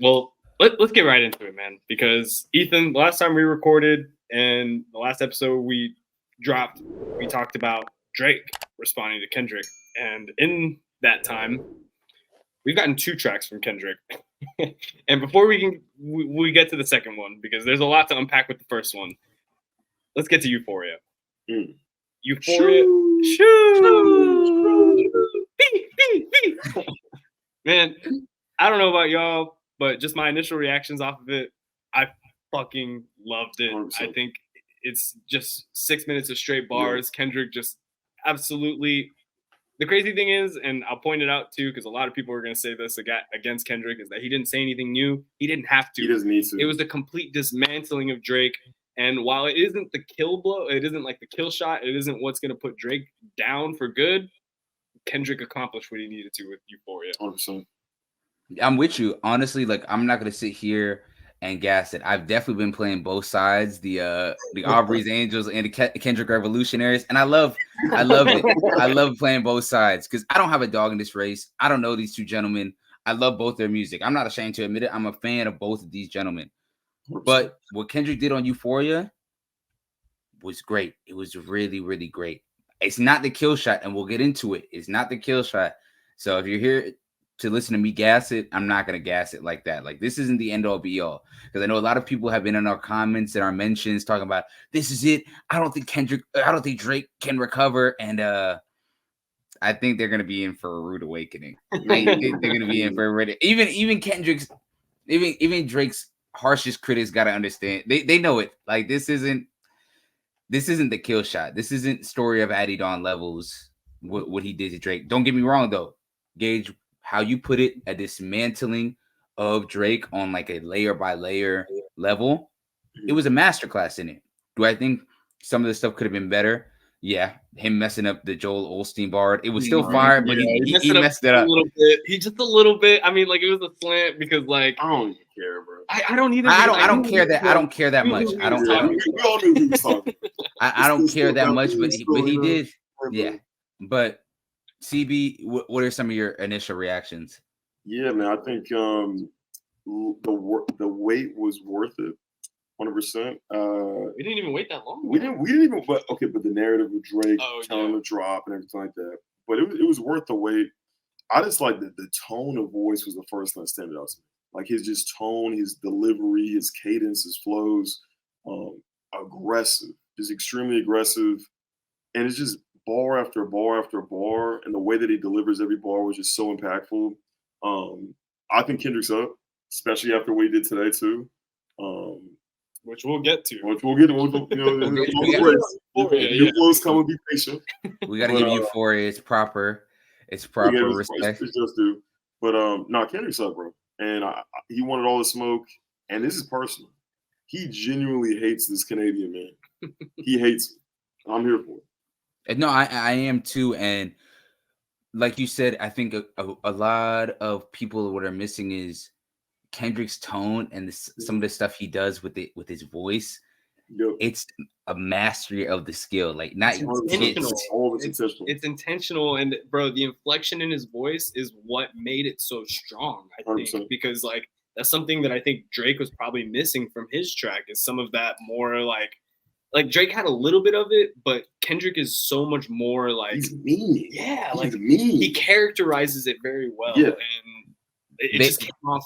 Well, let's get right into it, man. Because Ethan, the last time we recorded and the last episode we dropped, we talked about Drake responding to Kendrick, and in that time, we've gotten 2 tracks from Kendrick. And before we get to the second one, because there's a lot to unpack with the first one, let's get to Euphoria. Euphoria. Man, I don't know about y'all, but just my initial reactions off of it, I fucking loved it. 100%. I think it's just 6 minutes of straight bars. Yeah. Kendrick just absolutely. The crazy thing is, and I'll point it out too, because a lot of people are going to say this against Kendrick, is that he didn't say anything new. He didn't have to. He doesn't need to. It was the complete dismantling of Drake. And while it isn't the kill blow, it isn't like the kill shot, it isn't what's going to put Drake down for good, Kendrick accomplished what he needed to with Euphoria. 100%. I'm with you. Honestly, like, I'm not going to sit here and gas it. I've definitely been playing both sides, the Aubrey's Angels and the Kendrick Revolutionaries, and I love it. I love playing both sides because I don't have a dog in this race. I don't know these 2 gentlemen. I love both their music. I'm not ashamed to admit it. I'm a fan of both of these gentlemen. But what Kendrick did on Euphoria was great. It was really, really great. It's not the kill shot, and we'll get into it. It's not the kill shot. So if you're here to listen to me gas it, I'm not going to gas it like that. Like, this isn't the end all be all. Because I know a lot of people have been in our comments and our mentions talking about, this is it. I don't think Drake can recover. And I think they're going to be in for a rude awakening. I think they're going to be in for a rude. Even Drake's harshest critics got to understand. They know it. Like, this isn't the kill shot. This isn't story of Addy Dawn levels. What he did to Drake. Don't get me wrong though, Gage. How you put it, a dismantling of Drake on like a layer by layer level. It was a masterclass in it. Do I think some of the stuff could have been better? Yeah, him messing up the Joel Osteen bar. It was still fire, but he messed it up a little bit. He just a little bit. I mean, like, it was a slant because, like, I don't even care, bro. I don't either. I don't care that. I don't care that much. I don't care that much, but he did. Yeah, but CB, what are some of your initial reactions? Yeah, man, I think the wait was worth it. 100%. We didn't even wait that long. We didn't even. But the narrative of Drake telling him to drop and everything like that. But it was worth the wait. I just like the tone of voice was the first thing that stood out to me. Like, his just tone, his delivery, his cadence, his flows, aggressive, just extremely aggressive, and it's just bar after bar after bar, and the way that he delivers every bar was just so impactful. I think Kendrick's up, especially after what he did today too. Which we'll get to. New flows come and be patient. We got to give Euphoria its proper respect. It's just due. But Kendrick's up, bro. And he wanted all the smoke. And this is personal. He genuinely hates this Canadian man. He hates it. I'm here for it. No, I am too. And like you said, I think a lot of people, what are missing is Kendrick's tone and some of the stuff he does with his voice. Yep. It's a mastery of the skill. Like, not intentional. It's intentional, and bro, the inflection in his voice is what made it so strong. I think 100%. Because like that's something that I think Drake was probably missing from his track is some of that more like Drake had a little bit of it, but Kendrick is so much more like he's mean. Yeah, he's like mean. He characterizes it very well, yeah. And it just came off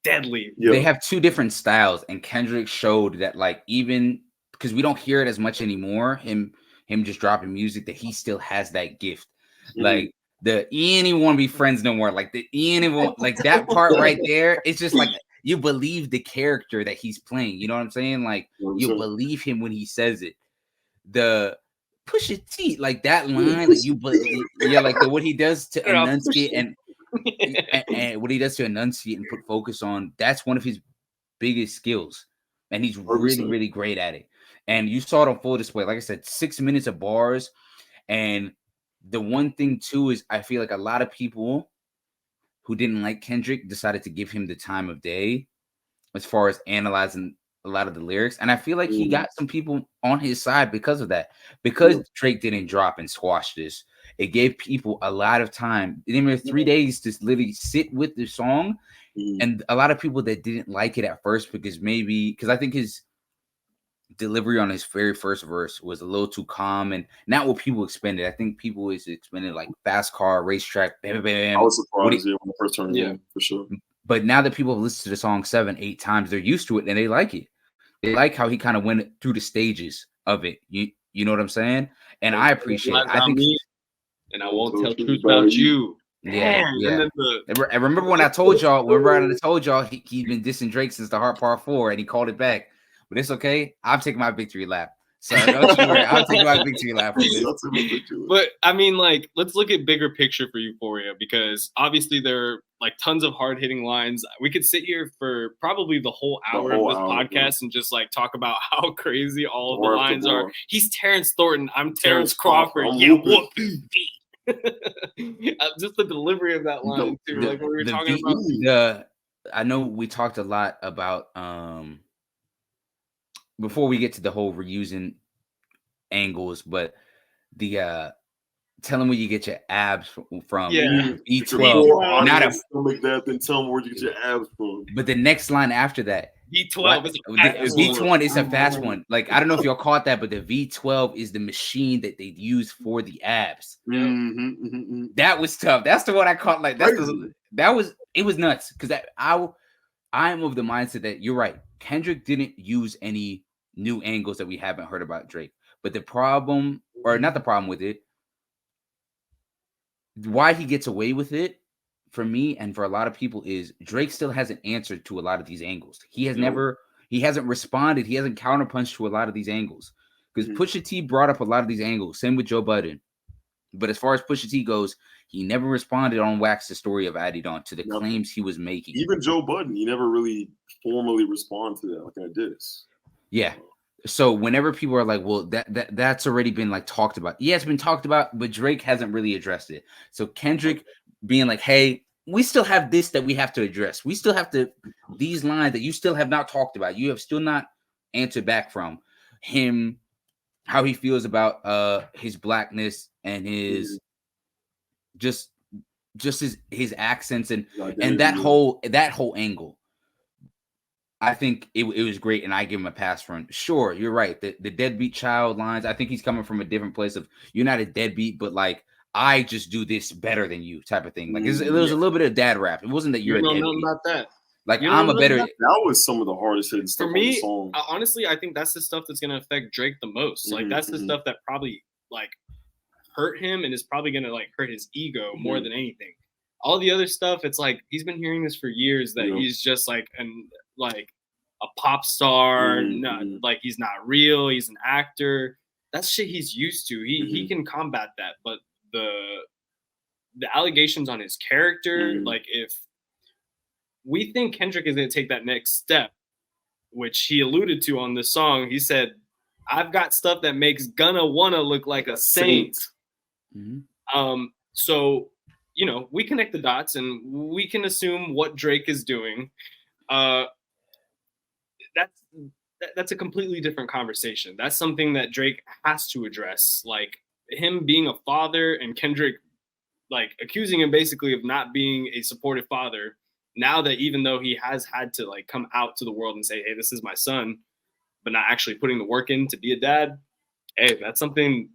deadly. Yeah. They have 2 different styles, and Kendrick showed that, like, even because we don't hear it as much anymore, him just dropping music, that he still has that gift. Mm-hmm. Like the Ian even want to be friends no more. Like the Ian even like that part right there. It's just like you believe the character that he's playing. You know what I'm saying? Like you believe him when he says it. The push your teeth, like that line, like you believe, like what he does to enunciate and what he does to enunciate and put focus on, that's one of his biggest skills, and he's really, really great at it. And you saw it on full display. Like I said, 6 minutes of bars. And the one thing too is I feel like a lot of people who didn't like Kendrick decided to give him the time of day as far as analyzing a lot of the lyrics. And I feel like he got some people on his side because of that. Because Drake didn't drop and squash this, it gave people a lot of time. They gave 3 days to literally sit with the song And a lot of people that didn't like it at first because I think his delivery on his very first verse was a little too calm and not what people expected. I think people was expecting like fast car, racetrack, bam, bam. I was surprised when I first turned it on, for sure. But now that people have listened to the song 7-8 times, they're used to it and they like it. They like how he kind of went through the stages of it. You know what I'm saying? And I appreciate it. I think and I won't tell truth about you. Yeah. I remember when I told y'all, he'd been dissing Drake since the Heart Part 4 and he called it back. But it's okay. I'm taking my victory lap. So don't you worry. I'm taking my victory lap. But I mean, like, let's look at bigger picture for Euphoria, because obviously there are like tons of hard hitting lines. We could sit here for probably the whole hour of this podcast and just like talk about how crazy all of the lines are. He's Terrence Thornton. I'm Terrence Crawford. Just the delivery of that line too. Like what we were talking about. I know we talked a lot about before we get to the whole reusing angles, but the tell them where you get your abs from. V12. Not a stomach that, then tell them where you get your abs from. But the next line after that, V12 V1 is a fast one. Like I don't know if y'all caught that, but the V12 is the machine that they use for the abs. That was tough. That's the one I caught. Like it was nuts because I'm of the mindset that you're right. Kendrick didn't use any new angles that we haven't heard about Drake. But the problem, or not the problem with it, why he gets away with it, for me and for a lot of people, is Drake still hasn't answered to a lot of these angles. He hasn't responded. He hasn't counterpunched to a lot of these angles. Because Pusha T brought up a lot of these angles. Same with Joe Budden. But as far as Pusha T goes, he never responded on Wax the Story of Adidon to the claims he was making. Even Joe Budden, he never really formally responded to that like I did. Yeah. So whenever people are like, well, that's already been like talked about. Yeah, it's been talked about, but Drake hasn't really addressed it. So Kendrick being like, hey, we still have this that we have to address. We still have these lines that you still have not talked about. You have still not answered back from him, how he feels about his blackness and his just his accents and that whole angle. I think it was great, and I give him a pass from. Sure, you're right. The deadbeat child lines, I think he's coming from a different place of you're not a deadbeat, but like I just do this better than you type of thing. Like there was a little bit of dad rap. It wasn't that you're a deadbeat. Nothing about that. Like I'm a better. That was some of the hardest hitting stuff for me. On the song. Honestly, I think that's the stuff that's gonna affect Drake the most. Like that's the stuff that probably like hurt him and is probably gonna like hurt his ego more than anything. All the other stuff, it's like he's been hearing this for years that he's just like a pop star, like he's not real, he's an actor. That's shit he's used to. He can combat that, but the allegations on his character, like if we think Kendrick is going to take that next step, which he alluded to on this song, he said, "I've got stuff that makes Gunna wanna look like a saint." So we connect the dots and we can assume what Drake is doing. That's a completely different conversation. That's something that Drake has to address. Like him being a father and Kendrick like accusing him basically of not being a supportive father. Now that even though he has had to like come out to the world and say, hey, this is my son, but not actually putting the work in to be a dad. Hey, that's something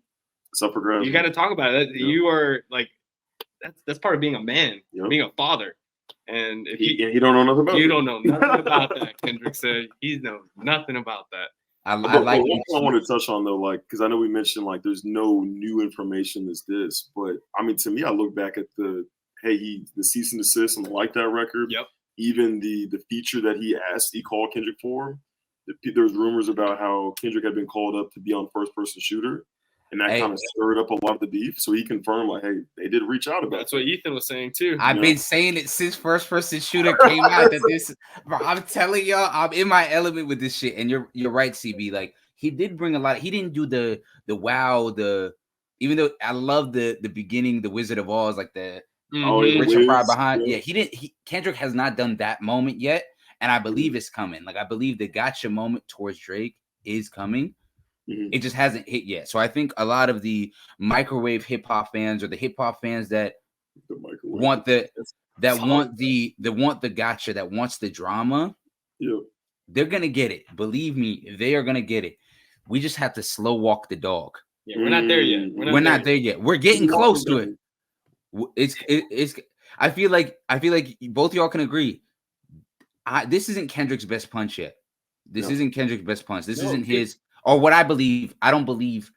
you got to talk about it. You are like, that's part of being a man, being a father. And if he don't know nothing about you don't know nothing about that. Kendrick said he knows nothing about that. I like one thing I want to touch on though, like because I know we mentioned like there's no new information as this, but I mean to me, I look back at the cease and desist on the Like That record. Yep. Even the feature that he called Kendrick for. There's rumors about how Kendrick had been called up to be on First Person Shooter. And that kind of stirred up a lot of the beef. So he confirmed, like, hey, they did reach out about That's what Ethan was saying, too. I've been saying it since First Person Shooter came out. That this, bro, I'm telling y'all, I'm in my element with this shit. And you're right, CB. Like, he did bring a lot. He didn't do the wow, even though I love the beginning, the Wizard of Oz, like the Richard Pryor behind. Yeah, Kendrick has not done that moment yet. And I believe it's coming. Like, I believe the gotcha moment towards Drake is coming. It just hasn't hit yet. So I think a lot of the microwave hip hop fans or the hip hop fans that want the gotcha, that wants the drama. Yep. They're gonna get it. Believe me, they are gonna get it. We just have to slow walk the dog. Yeah, we're not there yet. We're not there yet. We're getting close to it. It's. I feel like both of y'all can agree. This isn't Kendrick's best punch yet. This isn't Kendrick's best punch. This isn't his, or what I believe. I don't believe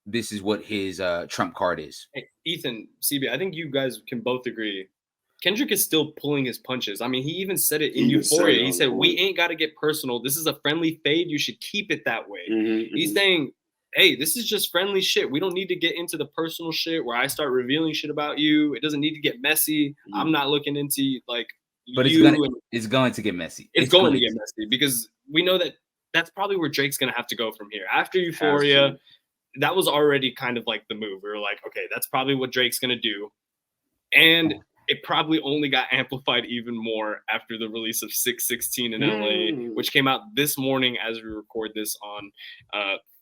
this is what his trump card is. Hey, Ethan, CB, I think you guys can both agree. Kendrick is still pulling his punches. I mean, he even said it in Euphoria. He said, we ain't got to get personal. This is a friendly fade. You should keep it that way. He's saying, hey, this is just friendly shit. We don't need to get into the personal shit where I start revealing shit about you. It doesn't need to get messy. I'm not looking into like but it's going to get messy. It's going to get messy because we know that that's probably where Drake's going to have to go from here. After Euphoria, that was already kind of like the move. We were like, okay, that's probably what Drake's going to do. And it probably only got amplified even more after the release of 616 in LA, which came out this morning as we record this on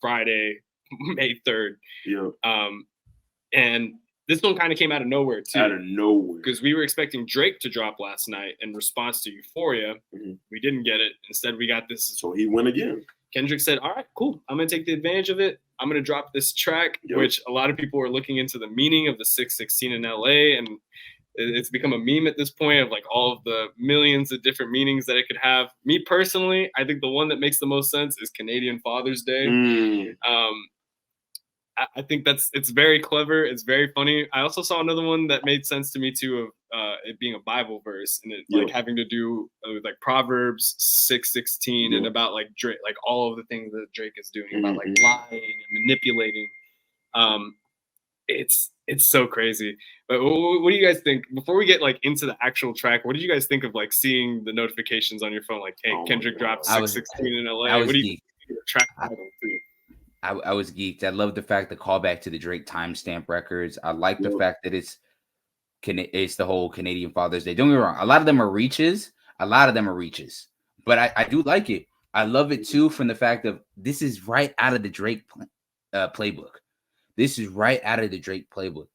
Friday, May 3rd. Yeah. And this one kind of came out of nowhere, too. Out of nowhere. Because we were expecting Drake to drop last night in response to Euphoria. We didn't get it. Instead, we got this. So he went again. Kendrick said, all right, cool. I'm going to take the advantage of it. I'm going to drop this track, which a lot of people are looking into the meaning of the 616 in LA. And it's become a meme at this point of like all of the millions of different meanings that it could have. Me personally, I think the one that makes the most sense is Canadian Father's Day. I think it's very clever. It's very funny. I also saw another one that made sense to me too, of it being a Bible verse and it like having to do with like Proverbs 6:16 and about like Drake, like all of the things that Drake is doing about like lying and manipulating. It's so crazy. But what do you guys think? Before we get like into the actual track, what did you guys think of like seeing the notifications on your phone? Like, hey, Kendrick dropped 616 in LA. What do you think of the track title too? I was geeked. I love the fact the callback to the Drake timestamp records. I like the fact that it's the whole Canadian Father's Day. Don't get me wrong. A lot of them are reaches. But I do like it. I love it too from the fact of this is right out of the Drake playbook. This is right out of the Drake playbook.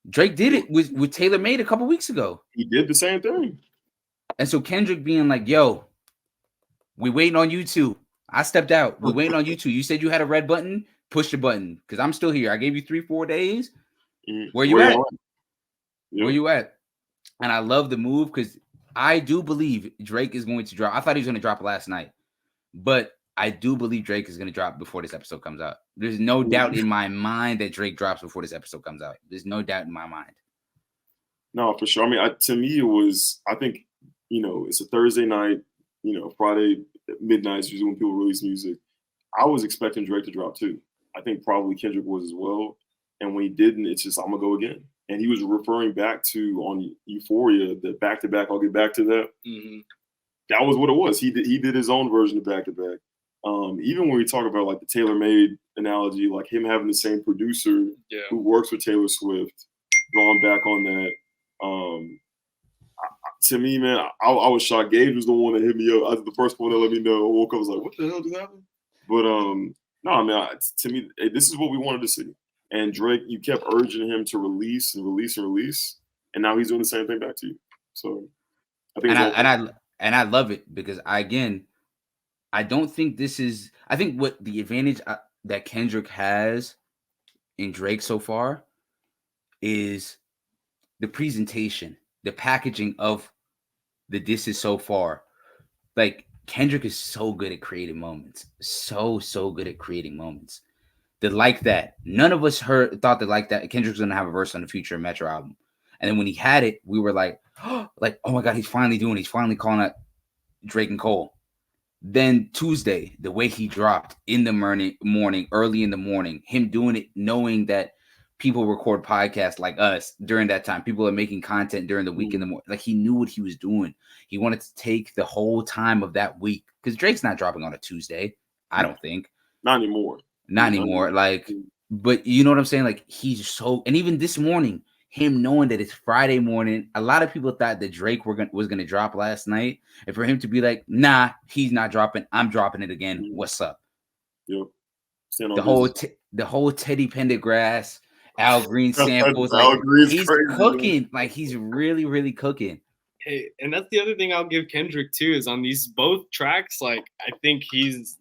Drake did it with Taylor Made a couple weeks ago. He did the same thing. And so Kendrick being like, yo, we waiting on you two. I stepped out. We're waiting on you two. You said you had a red button. Push the button because I'm still here. I gave you 3-4 days. Where you at? Where you at? And I love the move because I do believe Drake is going to drop. I thought he was going to drop last night, but I do believe Drake is going to drop before this episode comes out. There's no doubt in my mind that Drake drops before this episode comes out. There's no doubt in my mind. No, for sure. I mean, to me, it was, I think, it's a Thursday night, Friday midnight is usually when people release music. I was expecting Drake to drop too. I think probably Kendrick was as well. And when he didn't, it's just, I'm going to go again. And he was referring back to on Euphoria, the back-to-back, I'll get back to that. That was what it was. He did his own version of back-to-back. Even when we talk about like the Taylor Made analogy, like him having the same producer who works with Taylor Swift, drawing back on that. To me, man, I was shocked. Gage was the one that hit me up. I was the first one that let me know. I woke up, I was like, what the hell just happened? But no, man, to me, this is what we wanted to see. And Drake, you kept urging him to release and release and release, and now he's doing the same thing back to you. So I think I love it because I don't think this is. I think what the advantage that Kendrick has in Drake so far is the presentation, the packaging of the disses so far. Like Kendrick is so good at creating moments, so good at creating moments. That like that. None of us thought that like that Kendrick's gonna have a verse on the Future Metro album, and then when he had it, we were like, oh my god, he's finally calling out Drake and Cole. Then Tuesday, the way he dropped in the morning, early in the morning, him doing it, knowing that people record podcasts like us during that time. People are making content during the week in the morning. Like he knew what he was doing. He wanted to take the whole time of that week because Drake's not dropping on a Tuesday. I don't think. Not anymore. Like, but you know what I'm saying? Like he's so, and even this morning, him knowing that it's Friday morning, a lot of people thought that Drake was going to drop last night. And for him to be like, nah, he's not dropping. I'm dropping it again. What's up? Yep. The whole Teddy Pendergrass Al Green samples. Like he's cooking. Man. Like he's really, really cooking. Hey, and that's the other thing I'll give Kendrick too, is on these both tracks. Like I think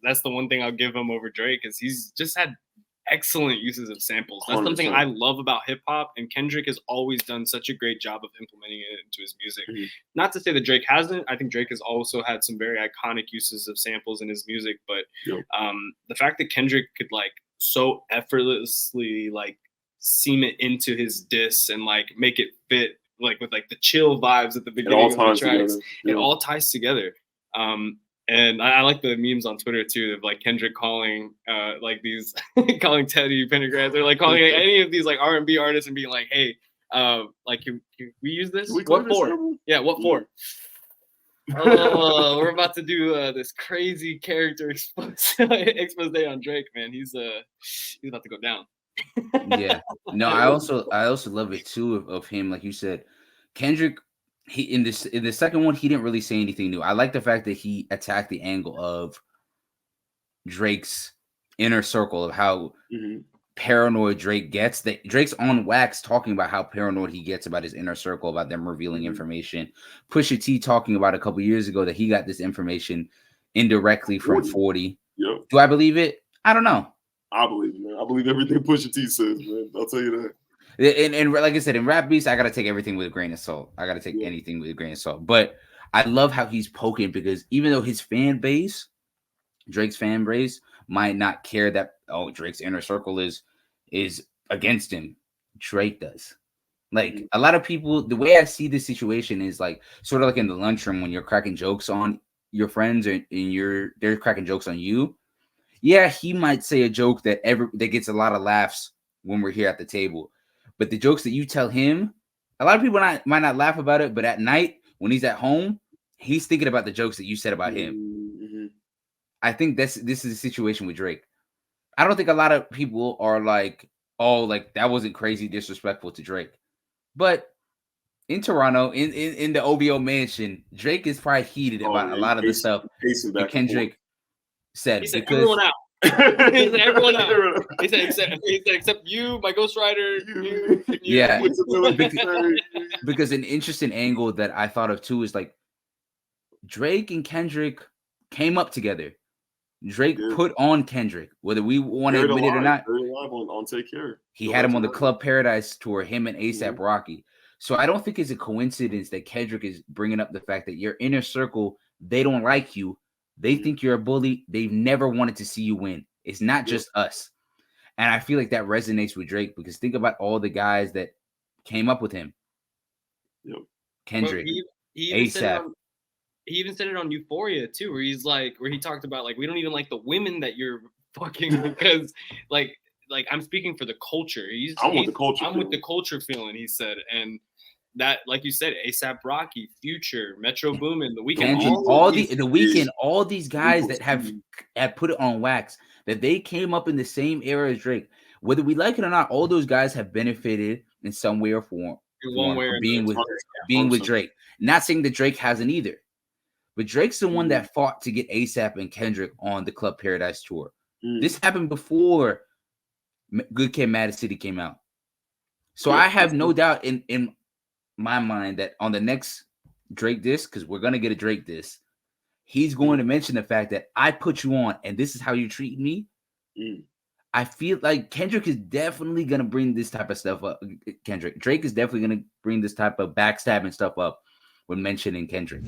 that's the one thing I'll give him over Drake, is he's just had excellent uses of samples. That's 100%. Something I love about hip hop, and Kendrick has always done such a great job of implementing it into his music. Mm-hmm. Not to say that Drake hasn't. I think Drake has also had some very iconic uses of samples in his music, but the fact that Kendrick could like so effortlessly like seam it into his diss and like make it fit like with like the chill vibes at the beginning of the tracks, it all ties together. And I like the memes on Twitter too of like Kendrick calling like these calling Teddy Pendergrass, or like calling any of these like R&B artists and being like, hey, like can we use this? What for? Yeah, what for? We're about to do this crazy character expose on Drake, man. He's about to go down. Yeah. No, I also love it too of him, like you said, Kendrick. He in the second one, he didn't really say anything new. I like the fact that he attacked the angle of Drake's inner circle, of how paranoid Drake gets. That Drake's on wax talking about how paranoid he gets about his inner circle, about them revealing information. Pusha T talking about a couple years ago that he got this information indirectly from 40. Yep. Do I believe it? I don't know. I believe it, man. I believe everything Pusha T says, man. I'll tell you that. And like I said, in rap beats, I gotta take everything with a grain of salt. I gotta take anything with a grain of salt. But I love how he's poking, because even though his fan base, Drake's fan base, might not care that Drake's inner circle is against him, Drake does. Like a lot of people, the way I see this situation is like sort of like in the lunchroom when you're cracking jokes on your friends and they're cracking jokes on you. Yeah, he might say a joke that gets a lot of laughs when we're here at the table. But the jokes that you tell him, a lot of people might not laugh about it, but at night when he's at home, he's thinking about the jokes that you said about him. Mm-hmm. I think this is a situation with Drake. I don't think a lot of people are like, oh, like that wasn't crazy disrespectful to Drake. But in Toronto, in the OVO mansion, Drake is probably heated about a lot of the stuff that Kendrick said. He said everyone out. He said everyone out. He said except you, my ghostwriter. You. Yeah. Because an interesting angle that I thought of too is like Drake and Kendrick came up together. Drake put on Kendrick, whether we want to admit it or not. On Take Care. He had him on the Club Paradise tour, him and A$AP Rocky. So I don't think it's a coincidence that Kendrick is bringing up the fact that your inner circle, they don't like you. They think you're a bully. They've never wanted to see you win. It's not just us. And I feel like that resonates with Drake, because think about all the guys that came up with him. Yep. Kendrick, A$AP. He even said it on Euphoria too, where he talked about like, we don't even like the women that you're fucking, because like I'm speaking for the culture. I'm with the culture feeling, he said. And that, like you said, A$AP Rocky, Future, Metro Boomin, The Weeknd, all these guys that have put it on wax, that they came up in the same era as Drake. Whether we like it or not, all those guys have benefited in some way or form being with Drake. Not saying that Drake hasn't either, but Drake's the one that fought to get A$AP and Kendrick on the Club Paradise tour. This happened before Good Kid, Mad City came out. So I have no doubt in my mind that on the next Drake diss, because we're gonna get a Drake diss, he's going to mention the fact that I put you on and this is how you treat me. I feel like Kendrick is definitely gonna bring this type of stuff up. Drake is definitely gonna bring this type of backstabbing stuff up when mentioning Kendrick.